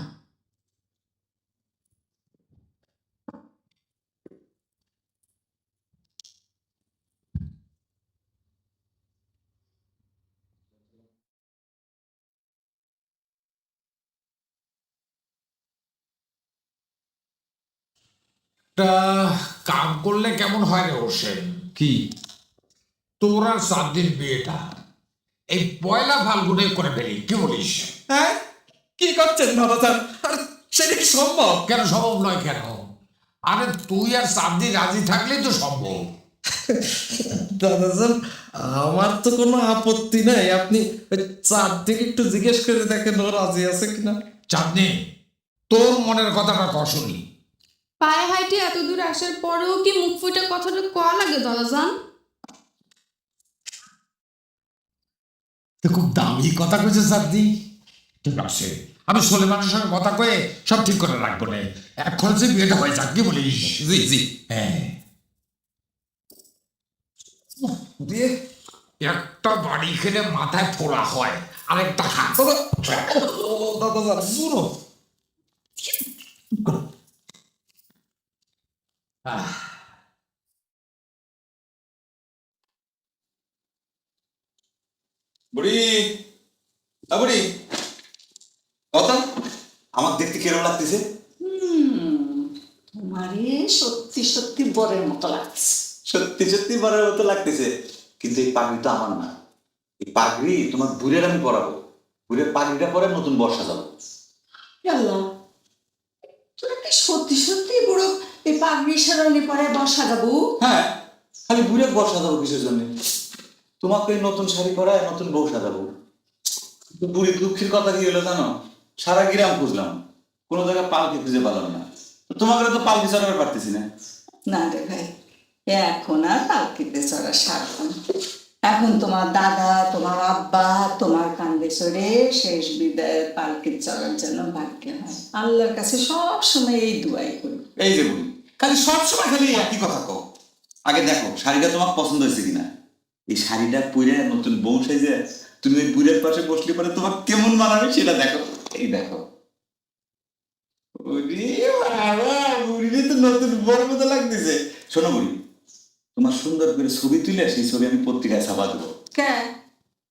তা কাম করলে কেমন হয় রে হোসেন? কি? তোর আর 7 দিন বিয়েটা এই পয়লা ফাল্গুনে করে ফেলি, কি বলিস? হ্যাঁ, কি করছেন দাদাজান? আর সেটা কি সম্ভব? কেন সম্ভব নয় কেন? আরে তুই আর 7 দিন রাজি থাকলেই তো সম্ভব। দাদাজান, আমার তো কোনো আপত্তি নাই। আপনি ওই চারদিকে একটু জিজ্ঞেস করে দেখেন ও রাজি আছে কিনা। চাঁদনি, তোর মনের কথাটা কর শুনি। পায়ে হাইটে এত দূর আসার পরেও কি মুখ ফুটে কথাটা কয়া লাগে দাদাজান? তো খুব দামি কথা কইছে চাঁদনি। ঠিক আছে, আমি সোলেমানের সঙ্গে কথা কয়ে সব ঠিক করে রাখবো না, এক খরচে বিয়েটা হয়ে যাক, কি বলিস? জি জি। হ্যাঁ, দিয়ে একটা বাড়ি খেলে মাথায় ফোড়া হয়, আরেকটা খা। দাদাজান শুনো, বুড়ি, বুড়ি, কথা আমার দেখতে কিরকম লাগতেছে? তোমারে সত্যি সত্যি বরের মতো লাগছে। সত্যি সত্যি বড়ের মতো লাগতেছে, কিন্তু এই পাগড়ি তো আমার না। এই পাগড়ি তোমার বুড়ের আমি পরাবো। বুড়ের পাগড়িটা পরে নতুন বর্ষা যাবো। আল্লাহ, তোরা কি সত্যি সত্যি বুড়ো এই পাগড়ি সারণি পরে বসা যাবো? হ্যাঁ, খালি বুড়ের বর্ষা যাবো কিসের জন্য? তোমাকে এই নতুন শাড়ি পরায় নতুন বউ সাজাবো। বুড়ির দুঃখের কথা কি হলো জানো? সারা গ্রাম খুঁজলাম, কোনো জায়গায় পালকি খুঁজে পেলাম না। তো তোমাকে তো পালকি চড়াতে পারতেছি না। না রে ভাই, এখন আর পালকিতে চড়া সারব না। এখন তোমার দাদা, তোমার আব্বা তোমার কান্দে চড়ে শেষ বিদায়ের পালকির চড়ার জন্য ভাগ্য হয়। আল্লাহর কাছে সব সময় এই দুয়াই করি। এই যে বুড়ি, খালি সবসময় খালি একই কথা কও। আগে দেখো শাড়িটা তোমার পছন্দ হয়েছে কিনা। এই শাড়িটা পরে নতুন বউ সাজে তুমি ওই বুড়ের পাশে বসলে পরে তোমার কেমন মানাবে সেটা দেখো। এই দেখো, বুড়ি তো নতুন বউর মতো লাগতেছে। শোনো বুড়ি, তোমার সুন্দর করে ছবি তুলে সেই ছবি আমি পত্রিকায় ছাপা দেবো। কে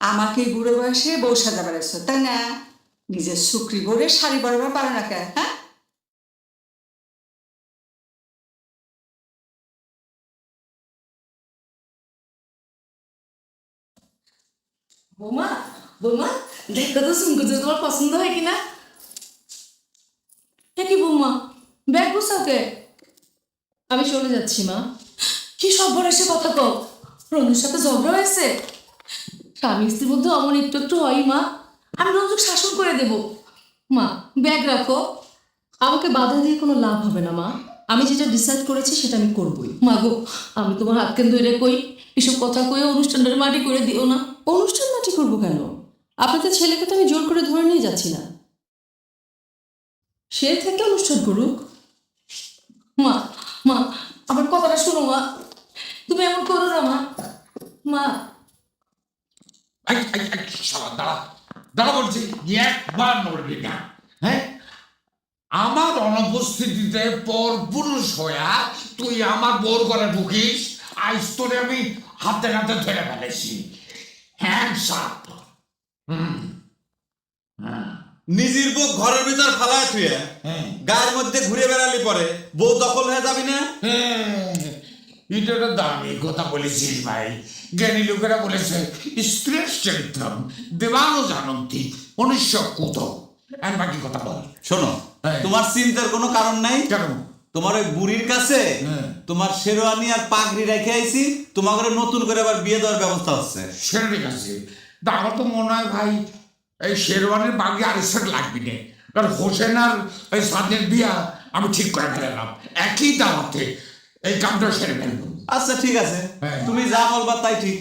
আমাকে বুড়ো বয়সে বউ সাজা বেড়াইছো, তাই না? নিজের শুক্রি ভরে শাড়ি বরাবর পারো না কে? হ্যাঁ, বৌমা, বৌমা দেখো তো সুমকুচে তোমার পছন্দ হয় কিনা। কি বৌমা, ব্যাগ গুছাকে? আমি চলে যাচ্ছি মা। কি সব বড় এসে কথা কও? রনুর সাথে ঝগড়া হয়েছে? স্বামী স্ত্রীর মধ্যে অমন একটু একটু হয় মা, আমি রঞ্জুক শাসন করে দেব। মা ব্যাগ রাখো, আমাকে বাধা দিয়ে কোনো লাভ হবে না মা। আমি যেটা ডিসাইড করেছি সেটা আমি করবই। মা গো, আমি তোমার হাত কেন ধরে কই, এসব কথা কয়ে অনুষ্ঠানটা মাটি করে দিও না। অনুষ্ঠান মাটি করবো কেন? আপনাদের ছেলেকে তো আমি জোর করে ধরে নিয়ে যাচ্ছি না, সে থেকে অনুষ্ঠান করুক। মা, মা আমার কথাটা শোনো মা, তুমি এমন করো না মা। মা শালা দাঁড়া দাঁড়া বলছি, একবার নড়বি না। হ্যাঁ, আমার অনুপস্থিতিতে পর পুরুষ হইয়া তুই আমার বোর করে ঢুকিস, আজ তোরে আমি হাতে হাতে ধরে ফেলেছি। Hands up. নিজের বউ ঘরের ভিতর ফালায় থুয়ে হ্যাঁ গায়ের মধ্যে ঘুরে বেড়ালি পরে বউ দখল হয়ে যাবি না? হ্যাঁ, এটা একটা দামি কথা বলেছিস ভাই। জ্ঞানী লোকেরা বলেছে স্ত্রীর চরিত্রম দেবানো জানন্তি মনুষ্য কুত। আর বাকি কথা বল। শোনো, হ্যাঁ। তোমার চিন্তার কোনো কারণ নাই। কেন? তোমার ওই বুড়ির কাছে হ্যাঁ। তোমার শেরওয়ানি আর পাগড়ি রেখে আইছি, তোমাকে নতুন করে আবার বিয়ে দেওয়ার ব্যবস্থা হচ্ছে। সেটা ঠিক আছে। তা আমার তো মনে হয় ভাই এই শেরওয়ানির বাকি আর সেট লাগবে না, কারণ হোসেন আর এই সাদের বিয়া আমি ঠিক করে ফেললাম একই দাওয়াতে। এই কামটা সেরে ফেলবো। আচ্ছা ঠিক আছে, হ্যাঁ। তুমি যা বলবা তাই ঠিক।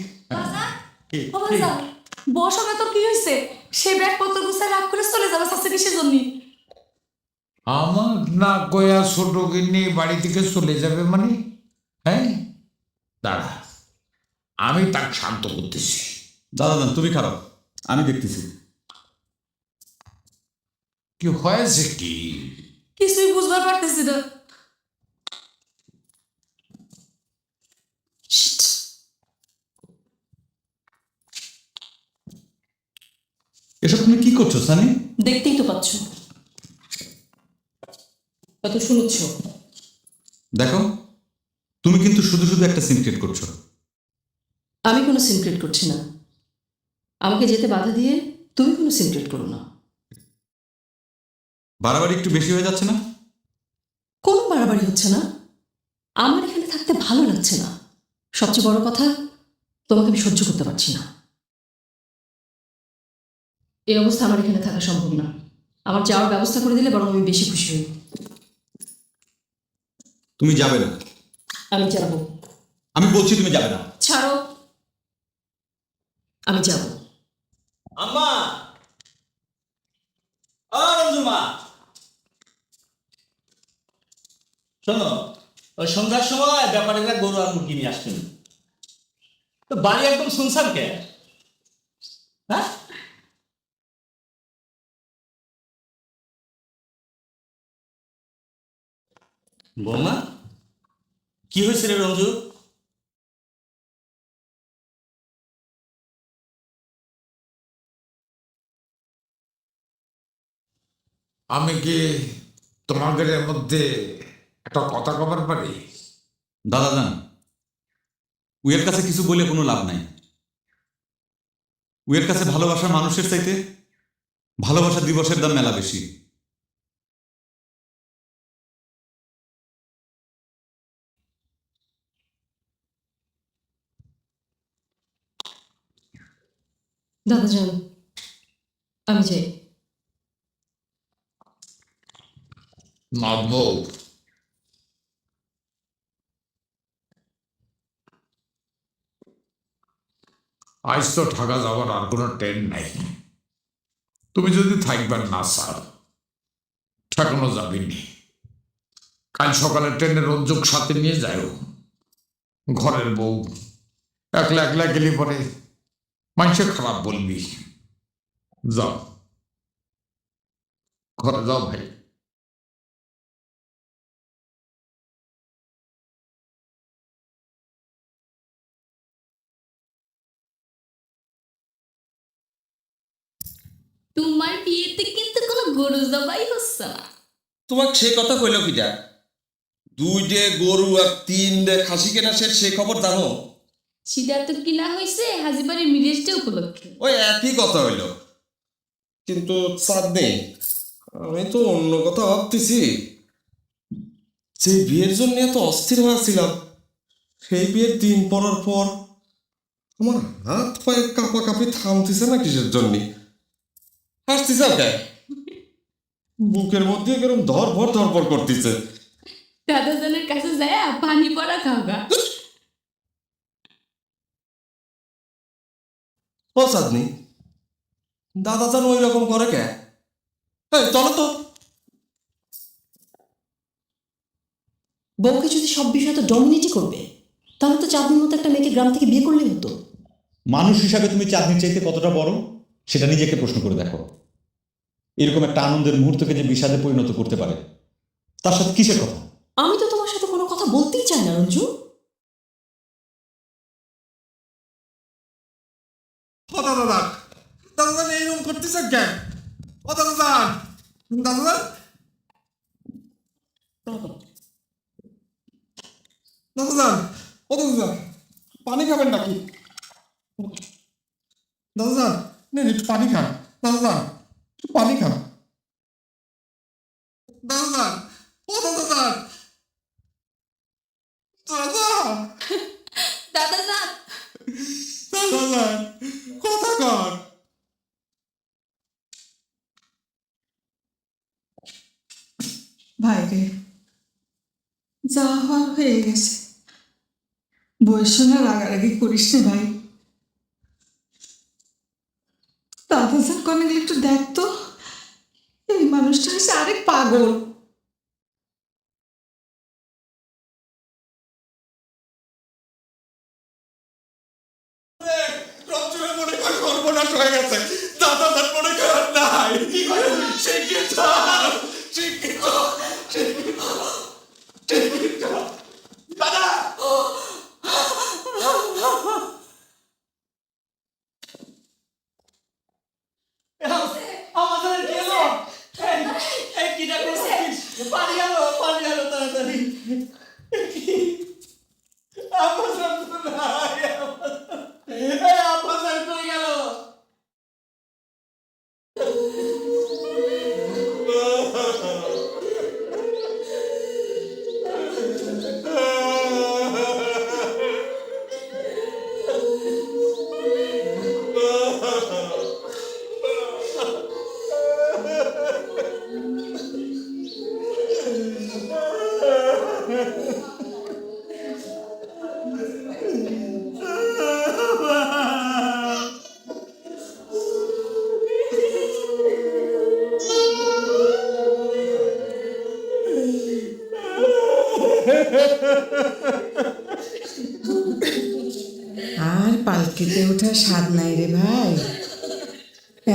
বসবে তো কি হয়েছে? সে ব্যাগপত্র গুছায় রাগ করে চলে যাবে চাচা কিসের জন্য? আমার না কয়া ছোট কিনে বাড়ি থেকে চলে যাবে মানে? হ্যাঁ দাঁড়া, আমি তাকে শান্ত করতেছি। দাদা যান, তুমি খারাপ, আমি দেখতেছি। কি হয়েছে কি? কিছুই বুঝবার পারতেছি না। Shit! এসব তুমি কি করছো সানি? দেখতেই তো পাচ্ছ, কত শুনছ। দেখো, তুমি কিন্তু শুধু শুধু একটা সিনক্রেট করছো। আমি কোনো সিনক্রেট করছি না। আমাকে যেতে বাধা দিয়ে তুমি কোনো সিনক্রেট করো না। বাড়াবাড়ি একটু বেশি হয়ে যাচ্ছে না? কোনো বাড়াবাড়ি হচ্ছে না। আমার এখানে থাকতে ভালো লাগছে না। সবচেয়ে বড় কথা, তোমাকে আমি সহ্য করতে পারছি না। এই অবস্থা আমার এখানে থাকা সম্ভব না। আমার যাওয়ার ব্যবস্থা করে দিলে বরং আমি বেশি খুশি হই। তুমি যাবে না। আমি যাব। আমি বলছি তুমি যাবে না। ছাড়ো, আমি যাব। আম্মা, ও রঞ্জুমা, শোনো, ওই সন্ধ্যার সময় ব্যাপারীরা গরু আর মুরগি নিয়ে আসছেন, তো বাড়ি একদম শুনছান কে? হ্যাঁ, বৌমা, কি হয়েছে রে রঞ্জু? আমি কি তোমাদের মধ্যে একটা কথা কবার পারি? দাদা যান, উয়ের কাছে কিছু বলে কোনো লাভ নাই। উয়ের কাছে ভালোবাসার মানুষের চাইতে ভালোবাসা দিবসের দাম মেলা বেশি। দাদাজান, আমি যাই। মাধবো, আজ তো ঢাকা যাওয়ার আর কোনো ট্রেন নাই। তুমি যদি থাকবার না চাও, ঠেকানো যাবেনি। কাল সকালে ট্রেনের রঞ্জক সাথে নিয়ে যাও। ঘরের বউ একলা একলা গেলে পরে মানুষের খারাপ বলবি। যাও, ঘরে যাও ভাই। তোমার বিয়েতে কিন্তু কোনো গরু জবাই হচ্ছে না। তোমাকে সে কথা কইল কিটা? 2টে গরু আর 3টে খাসি কেনা সে খবর জানো? সেটা তো কিনা হয়েছে হাজিবাড়ির মিরেজটা উপলক্ষে। ওই একই কথা হইল, কিন্তু চাঁদনি, আমি তো অন্য কথা ভাবতেছি। যে বিয়ের জন্য এত অস্থির হয়েছিলাম, সেই বিয়ের দিন পড়ার পর আমার হাত পায়ে কাঁপাকাঁপি থামতেছে না কিসের জন্য? হাসতেছে ওকে, বুকের মধ্যে এরকম ধরপড় করতেছে। দাদাজনের কাছে যায় পানি পড়া খাওয়া। ও চাঁদনি, দাদা জান ওই রকম করে কে? এই চলো তো। বউকে যদি সব বিষয়ে তো ডমিনেটই করবে, তাহলে তো চাঁদনির মতো একটা মেয়েকে গ্রাম থেকে বিয়ে করলেই হতো। মানুষ হিসাবে তুমি চাঁদনির চাইতে কতটা বড় সেটা নিজেকে প্রশ্ন করে দেখো। এরকম একটা আনন্দের মুহূর্তকে যে বিষাদে পরিণত করতে পারে, তার সাথে কিসের কথা? আমি তো তোমার সাথে কোনো কথা বলতেই চাই না রঞ্জু। দাদা দাদা দাদা এইরকম করতেছে কেন? ও দাদা যান, দাদা যান, দাদা যান, ও দাদা যান, পানি খাবেন নাকি? দাদা যান, নেন একটু পানি খান। দাদা যান, একটু পানি খান। দাদা যান, ও দাদা যান, দাদা, দাদা যান, দাদা যান, কথা কর। ভাই রে, যা হওয়ার হয়ে গেছে, বউয়ের সঙ্গে রাগারাগি করিস নে ভাই। দাদা যান কনে গেলে একটু দেখ তো, এই মানুষটা হচ্ছে আরেক পাগল। রঞ্জনের মনে হয় সর্বনাশ হয়ে গেছে। দাদা যান মনে করেন নাই। কি করে? শিক্ষিত, শিক্ষিত, শিক্ষিত, শিক্ষিত। দাদা! আমাদের গেল এই কিটা করছিস পানি আলো তাড়াতাড়ি আমাদের তো নাই এই আমাদের কই গেল আর পালকিতে ওঠার স্বাদ নাই রে ভাই।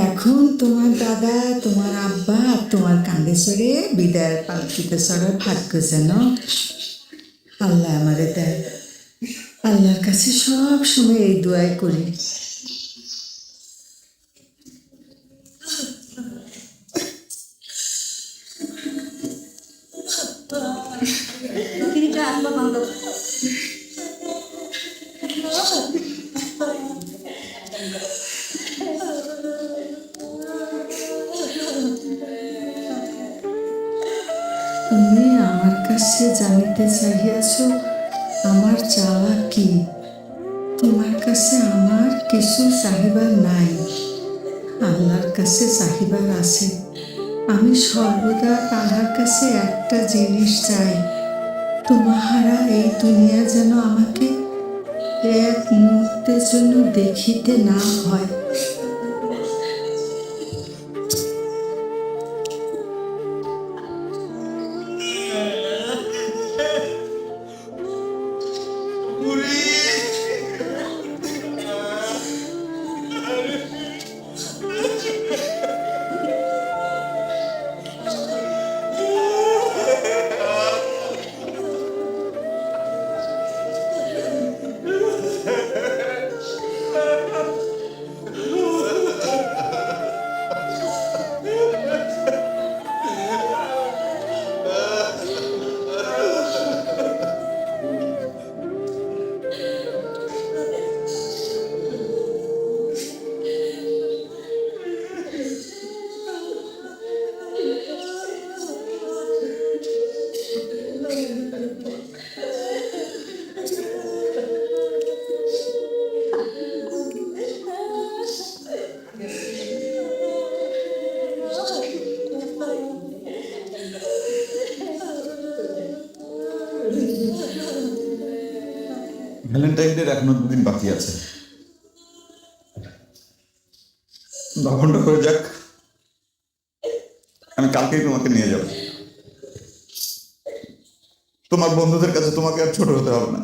এখন তোমার দাদা, তোমার আব্বা আর তোমার কাঁধে চড়ে বিদায়ের পালকিতে চড়ার ভাগ্য যেন আল্লাহ আমারে দেয়। আল্লাহর কাছে সব সময় এই দোয়াই করি। তুমি আমার কাছে জানিতে চাহিয়াছ আমার চাওয়া কি? তোমার কাছে আমার কিছু চাহিবার নাই, আল্লাহর কাছে চাহিবার আছে। আমি সর্বদা তাহার কাছে একটা জিনিস চাই, তোমাহারা এই দুনিয়া যেন আমাকে এক মুহূর্তের জন্য দেখিতে না হয়। ভ্যালেন্টাইন ডে এখনো 2 দিন বাকি আছে। ভবনটা হয়ে যাক, আমি কালকেই তোমাকে নিয়ে যাব। তোমার বন্ধুদের কাছে তোমাকে আর ছোট হতে হবে না।